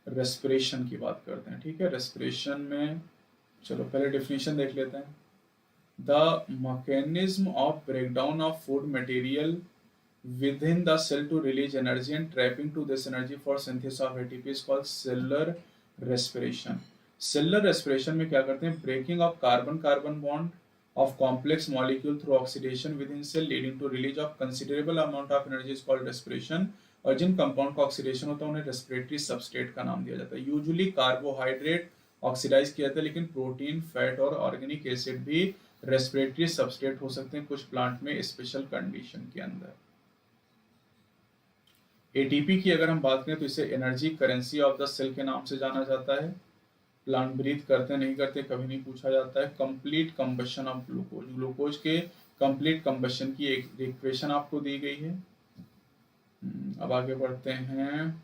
Respiration की बात करते हैं, ठीक है। रेस्पिरेशन में चलो पहले डेफिनेशन देख लेते हैं। The mechanism of breakdown of food material within the cell to release energy and trapping to this energy for synthesis of ATP is called cellular respiration. Cellular respiration में क्या करते हैं, breaking of carbon carbon bond of complex molecule through oxidation within cell leading to release of considerable amount of energy is called respiration. और जिन compound का oxidation होता है उन्हें respiratory substrate का नाम दिया जाता है। यूजुअली कार्बोहाइड्रेट ऑक्सीडाइज किया जाता है, लेकिन प्रोटीन, फैट और ऑर्गेनिक एसिड भी रेस्पिरेटरी सबस्ट्रेट हो सकते हैं कुछ प्लांट में स्पेशल कंडीशन के अंदर। एटीपी की अगर हम बात करें तो इसे energy currency of the cell के नाम से जाना जाता है। प्लांट ब्रीथ करते नहीं करते कभी नहीं पूछा जाता है। Complete combustion of glucose, glucose के कंप्लीट कंबशन की एक इक्वेशन आपको दी गई है। अब आगे बढ़ते हैं।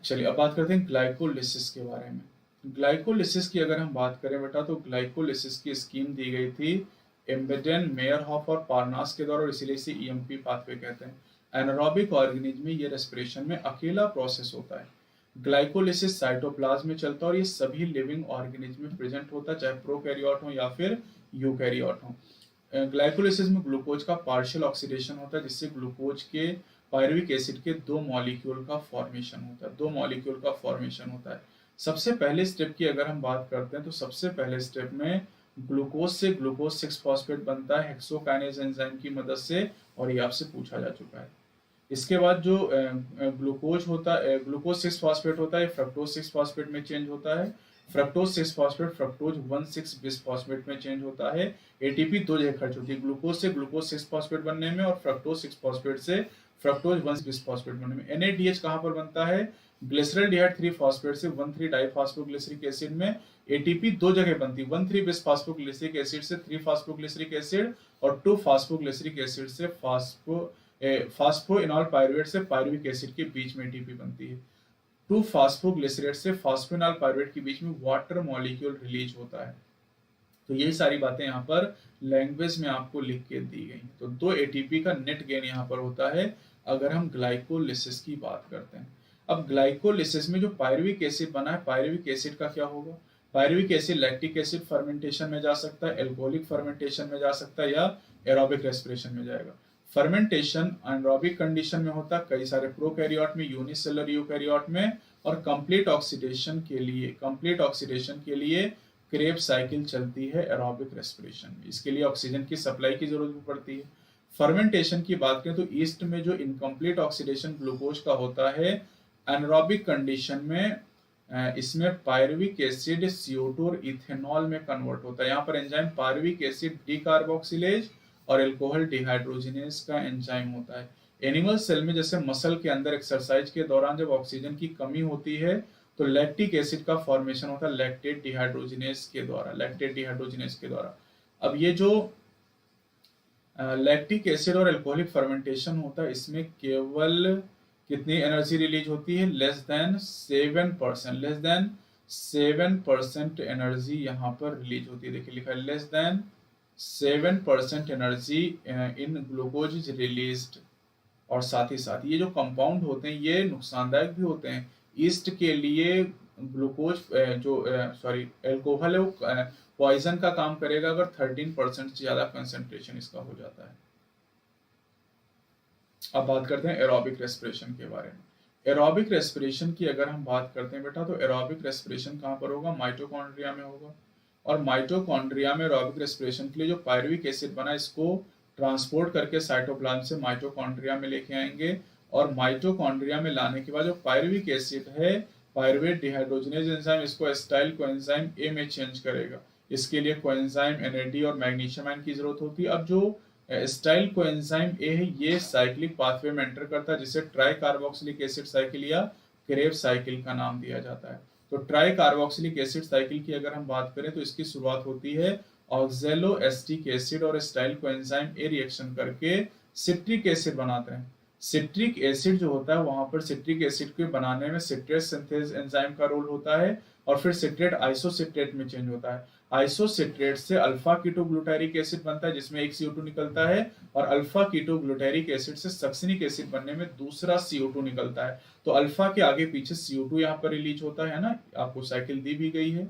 चलिए अब बात करते हैं ग्लाइकोलिसिस के बारे में। ग्लाइकोलिसिस की अगर हम बात करें बेटा तो ग्लाइकोलिसिस की स्कीम दी गई थी एम्बेडेन, मेयरहॉफ और पार्नास के द्वारा, और इसीलिए इसे ईएमपी पाथवे कहते हैं। एनारोबिक ऑर्गेनिज्म में ये रेस्पिरेशन में अकेला प्रोसेस होता है। ग्लाइकोलिसिस साइटोप्लाज्म में चलता है और ये सभी लिविंग ऑर्गेनिज्म में प्रेजेंट होता है, चाहे प्रोकैरियोट हो या फिर यूकैरियोट हो। ग्लाइकोलिसिस में ग्लूकोज का पार्शियल ऑक्सीडेशन होता है, जिससे ग्लूकोज के पायरुविक एसिड के दो मॉलिक्यूल का फॉर्मेशन होता है, दो मॉलिक्यूल का फॉर्मेशन होता है। सबसे पहले स्टेप की अगर हम बात करते हैं तो सबसे पहले स्टेप में ग्लूकोज से ग्लूकोज 6 फॉस्फेट बनता है हेक्सोकाइनेज एंजाइम की मदद से, और ये आपसे पूछा जा चुका है। इसके बाद जो ग्लूकोज होता है, ग्लूकोज 6 फॉस्फेट होता है, फ्रक्टोज 6 फॉस्फेट में चेंज होता है। Fructose 6 phosphate fructose 1,6 bis phosphate में चेंज होता है। एटीपी दो जगह खर्च होती है, ग्लूकोज से ग्लूकोज 6 फॉस्फेट बनने में और फ्रक्टोज 6 फॉस्फेट से फ्रक्टोज 1 बिस फॉस्फेट बनने में। एनएडीएच कहां पर बनता है, ग्लिसरॉल्डिहाइड 3 फॉस्फेट से 1,3 डाइफॉस्फोग्लिसरिक एसिड में। एटीपी दो जगह बनती है, 1,3 बिस फॉस्फोग्लिसरिक एसिड से 3 फॉस्फोग्लिसरिक एसिड और 2 फॉस्फोग्लिसरिक एसिड से फास्फोइनॉल पायरुवेट से पायरुविक एसिड के बीच में एटीपी बनती है। 2 फास्फोग्लिसरेट से फास्फोइनॉल पायरुवेट के बीच में वाटर मॉलिक्यूल रिलीज होता है। तो यही सारी बातें यहाँ पर लैंग्वेज में आपको लिख के दी गई। तो 2 एटीपी का नेट गेन यहाँ पर होता है अगर हम ग्लाइकोलिसिस की बात करते हैं। अब ग्लाइकोलिसिस में जो पायरुविक एसिड बना है, पायरुविक एसिड का क्या होगा, pyruvic acid lactic acid fermentation में जा सकता है, एल्कोहलिक फर्मेंटेशन में जा सकता है, या एरोबिक रेस्पिरेशन में जाएगा। फर्मेंटेशन एनारोबिक कंडीशन में होता है कई सारे प्रोकैरियोट में, यूनिसेलुलर यूकैरियोट में, और कंप्लीट ऑक्सीडेशन के लिए क्रेब साइकिल चलती है एरोबिक रेस्पिरेशन में। इसके लिए ऑक्सीजन की सप्लाई की जरूरत भी पड़ती है। फर्मेंटेशन की बात करें तो ईस्ट में जो इनकम्प्लीट ऑक्सीडेशन ग्लूकोज का होता है एनारोबिक कंडीशन में, इसमें पायरुविक एसिड CO2 और इथेनॉल में कन्वर्ट होता है। यहाँ पर एंजाइम पायरुविक एसिड डीकार्बोक्सिलेज और अल्कोहल डिहाइड्रोजिनेज का एंजाइम होता है। एनिमल सेल में जैसे मसल के अंदर एक्सरसाइज के दौरान जब ऑक्सीजन की कमी होती है तो लैक्टिक एसिड का फॉर्मेशन होता है लैक्टेट डिहाइड्रोजिनेज के द्वारा। अब ये जो लैक्टिक एसिड और अल्कोहलिक फर्मेंटेशन होता है, इसमें केवल कितनी एनर्जी रिलीज होती है, लेस देन 7% एनर्जी यहाँ पर रिलीज होती है। देखिए लिखा है less than 7% energy in glucose is released. और साथ ही साथ ये जो कंपाउंड होते हैं ये नुकसानदायक भी होते हैं। ईस्ट के लिए ग्लूकोज एल्कोहल है वो पॉइजन का काम करेगा अगर 13% से ज्यादा कंसेंट्रेशन इसका हो जाता है। अब बात करते हैं एरोबिक रेस्पिरेशन के बारे में। एरोबिक रेस्पिरेशन की अगर हम बात करते हैं बेटा तो एरोबिक रेस्पिरेशन कहाँ पर होगा, माइटोकॉन्ड्रिया में होगा। और माइटोकॉन्ड्रिया में एरोबिक रेस्पिरेशन के लिए जो पायरुविक एसिड बना इसको ट्रांसपोर्ट करके साइटोप्लाज्म से माइटोकॉन्ड्रिया में लेके आएंगे, और माइटोकॉन्ड्रिया में लाने के बाद जो पायरुविक एसिड है पायरुवेट डिहाइड्रोजिनेज एंजाइम इसको एसिटाइल कोएंजाइम ए में चेंज करेगा। इसके लिए कोएंजाइम NAD और मैग्नीशियम आयन की जरूरत होती है। अब जो एसिटाइल कोएंजाइम ए है ये साइक्लिक पाथवे में एंटर करता है जिसे ट्राई कार्बोक्सिलिक एसिड साइकिल या क्रेब साइकिल का नाम दिया जाता है। तो ट्राई कार्बोक्सिलिक एसिड साइकिल की अगर हम बात करें तो इसकी शुरुआत होती है ऑक्जेलो एसिटिक एसिड और एसिटाइल कोएंजाइम ए रिएक्शन करके सिट्रिक एसिड बनाते हैं। सिट्रिक एसिड जो होता है वहां पर सिट्रिक एसिड को बनाने में सिट्रेट सिंथेज एंजाइम का रोल होता है और फिर सिट्रेट आइसोसिट्रेट में चेंज होता है। आइसोसिट्रेट से अल्फा कीटोग्लूटारिक एसिड बनता है जिसमें एक CO2 निकलता है, और अल्फा कीटोग्लूटारिक एसिड से सक्सिनिक एसिड बनने में दूसरा CO2 निकलता है। तो अल्फा के आगे पीछे CO2 यहाँ पर रिलीज होता है ना, आपको साइकिल दी भी गई है,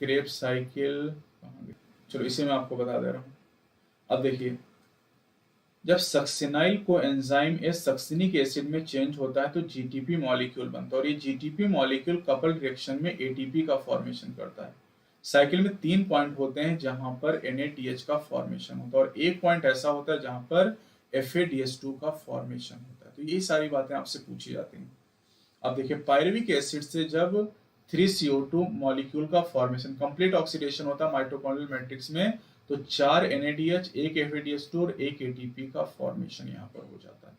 क्रेब्स साइकिल। चलो इसे मैं आपको बता दे रहा हूँ। अब देखिए, जब सक्सिनाइल को एंजाइम सक्सिनिक एसिड में चेंज होता है तो जीटीपी मॉलिक्यूल बनता है, और ये जीटीपी मॉलिक्यूल कपल रिएक्शन में एटीपी का फॉर्मेशन करता है। साइकिल में 3 पॉइंट होते हैं जहां पर NADH का फॉर्मेशन होता है, और एक पॉइंट ऐसा होता है जहां पर FADH2 का फॉर्मेशन होता है। तो ये सारी बातें आपसे पूछी जाती हैं। अब देखिए, पायरुविक एसिड से जब 3CO2 मॉलिक्यूल का फॉर्मेशन, कंप्लीट ऑक्सीडेशन होता है माइटोकॉन्ड्रियल मैट्रिक्स में, तो 4 NADH, एक FADH2 और एक ATP का फॉर्मेशन यहाँ पर हो जाता है।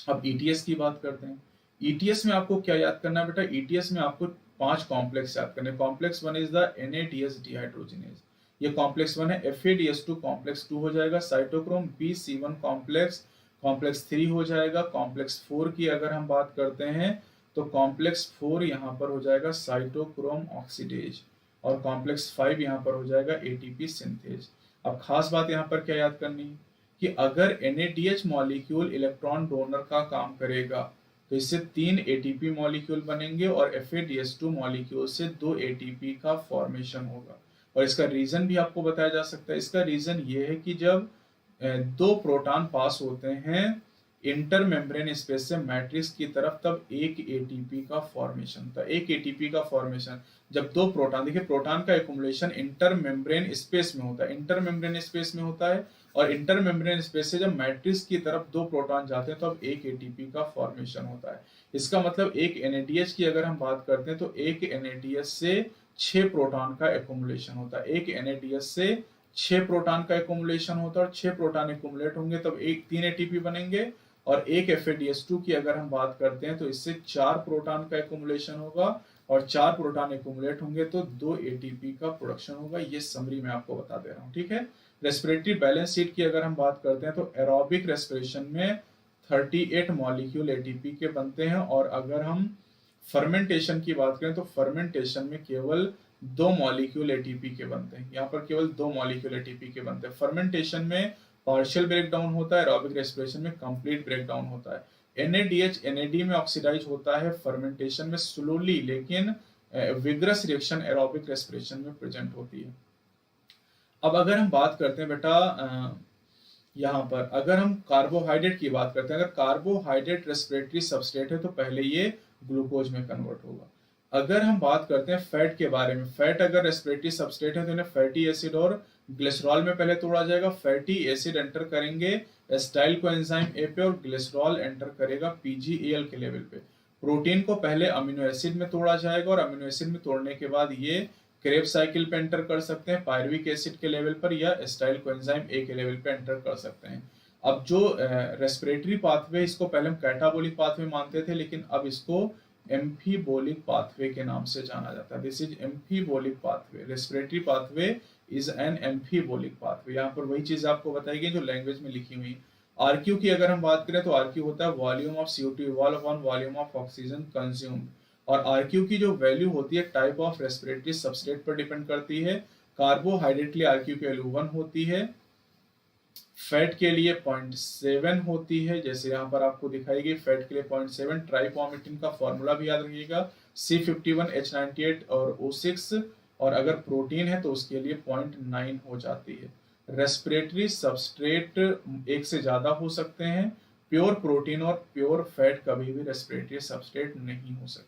अब ETS की बात करते हैं। ETS में आपको क्या याद करना है बेटा? ETS में आपको 5 कॉम्प्लेक्स याद करने। Complex 1 is the NADH dehydrogenase, ये कॉम्प्लेक्स 1 है। FADH2 कॉम्प्लेक्स 2 हो जाएगा, साइटोक्रोम BC1 कॉम्प्लेक्स, कॉम्प्लेक्स 3 हो जाएगा। कॉम्प्लेक्स 4 की अगर हम बात करते हैं तो कॉम्प्लेक्स 4 यहाँ पर हो जाएगा साइटोक्रोम ऑक्सीडेज, और कॉम्प्लेक्स 5 यहाँ पर हो जाएगा ATP सिंथेज। अब खास बात यहाँ पर क्या याद करनी है कि अगर NADH मॉलिक्यूल इलेक्ट्रॉन डोनर का काम करेगा तो इससे 3 ATP मॉलिक्यूल बनेंगे, और FADH2 मॉलिक्यूल से 2 ATP का फॉर्मेशन होगा। और इसका रीजन भी आपको बताया जा सकता है। इसका रीजन ये है कि जब 2 प्रोटॉन पास होते हैं इंटर मेम्ब्रेन स्पेस से मैट्रिक्स की तरफ, तब एक ATP का फॉर्मेशन होता है। एक ATP का फॉर्मेशन जब 2 प्रोटॉन, देखिए प्रोटॉन का एक्युमुलेशन इंटर मेम्ब्रेन स्पेस में होता है, इंटर मेम्ब्रेन स्पेस में होता है, और इंटर मेम्ब्रेन स्पेस से जब मैट्रिक्स की तरफ 2 प्रोटॉन जाते हैं तो अब एक ATP का फॉर्मेशन होता है। इसका मतलब एक NADH की अगर हम बात करते हैं तो एक NADH से 6 प्रोटॉन का एक्युमुलेशन होता है। एक NADH से 6 प्रोटॉन का एक्युमुलेशन होता है, और 6 प्रोटॉन एक्युमुलेट होंगे तब 3 ATP बनेंगे। और एक FADH2 की अगर हम बात करते हैं तो इससे 4 प्रोटॉन का एक्युमुलेशन होगा, और 4 प्रोटॉन एक्युमुलेट होंगे तो 2 ATP का प्रोडक्शन होगा। ये समरी मैं आपको बता दे रहा हूँ, ठीक है। रेस्पिरेटरी बैलेंस शीट की अगर हम बात करते हैं तो एरोबिक रेस्पिरेशन में 38 मॉलिक्यूल ATP के बनते हैं, और अगर हम फर्मेंटेशन की बात करें तो फर्मेंटेशन में केवल 2 मॉलिक्यूल ATP के बनते हैं। यहाँ पर केवल 2 मॉलिक्यूल ATP के बनते हैं। फर्मेंटेशन में पार्शियल ब्रेकडाउन होता है, एरोबिक रेस्पिरेशन में कंप्लीट ब्रेकडाउन होता है। NADH NAD में ऑक्सीडाइज होता है फर्मेंटेशन में स्लोली, लेकिन विग्रस रिएक्शन एरोबिक रेस्पिरेशन में प्रेजेंट होती है। अब अगर हम बात करते हैं बेटा, यहाँ पर अगर हम कार्बोहाइड्रेट की बात करते हैं, अगर कार्बोहाइड्रेट रेस्पिरेटरी सबस्ट्रेट है तो पहले ये ग्लूकोज में कन्वर्ट होगा। अगर हम बात करते हैं फैट के बारे में, फैट अगर रेस्पिरेटरी सबस्ट्रेट है तो इन्हें फैटी एसिड और ग्लिसरॉल में पहले तोड़ा जाएगा। फैटी एसिड एंटर करेंगे एसिटाइल कोएंजाइम ए पे, और ग्लिसरॉल एंटर करेगा PGAL के लेवल पे। प्रोटीन को पहले अमीनो एसिड में तोड़ा जाएगा, और अमीनो एसिड में तोड़ने के बाद ये क्रेब्स साइकिल पे एंटर कर सकते हैं पायरुविक एसिड के लेवल पर, या एसिटाइल कोएंजाइम ए के लेवल पे एंटर कर सकते हैं। अब जो रेस्पिरेटरी पाथवे, इसको पहले हम कैटाबोलिक पाथवे मानते थे, लेकिन अब इसको एम्फीबोलिक पाथवे के नाम से जाना जाता है। This is एम्फीबोलिक pathway. Respiratory pathway is an एम्फीबोलिक pathway. यहाँ पर वही चीज आपको बताई गई जो लैंग्वेज में लिखी हुई। आरक्यू की अगर हम बात करें तो आरक्यू होता है volume of CO2 evolve upon volume of oxygen consumed, और आरक्यू की जो वैल्यू होती है टाइप ऑफ रेस्पिरेटरी सबस्ट्रेट पर डिपेंड करती है। कार्बोहाइड्रेट के लिए आरक्यू की वैल्यू 1 होती है, फैट के लिए 0.7 होती है, जैसे यहाँ पर आपको दिखाई गई फैट के लिए 0.7। ट्राइपॉमिटिन का फॉर्मूला भी याद रखिएगा, C51H98 और O6, और अगर प्रोटीन है तो उसके लिए 0.9 हो जाती है। रेस्पिरेटरी सबस्ट्रेट एक से ज्यादा हो सकते हैं, प्योर प्रोटीन और प्योर फैट कभी भी रेस्पिरेटरी सबस्ट्रेट नहीं हो सकते।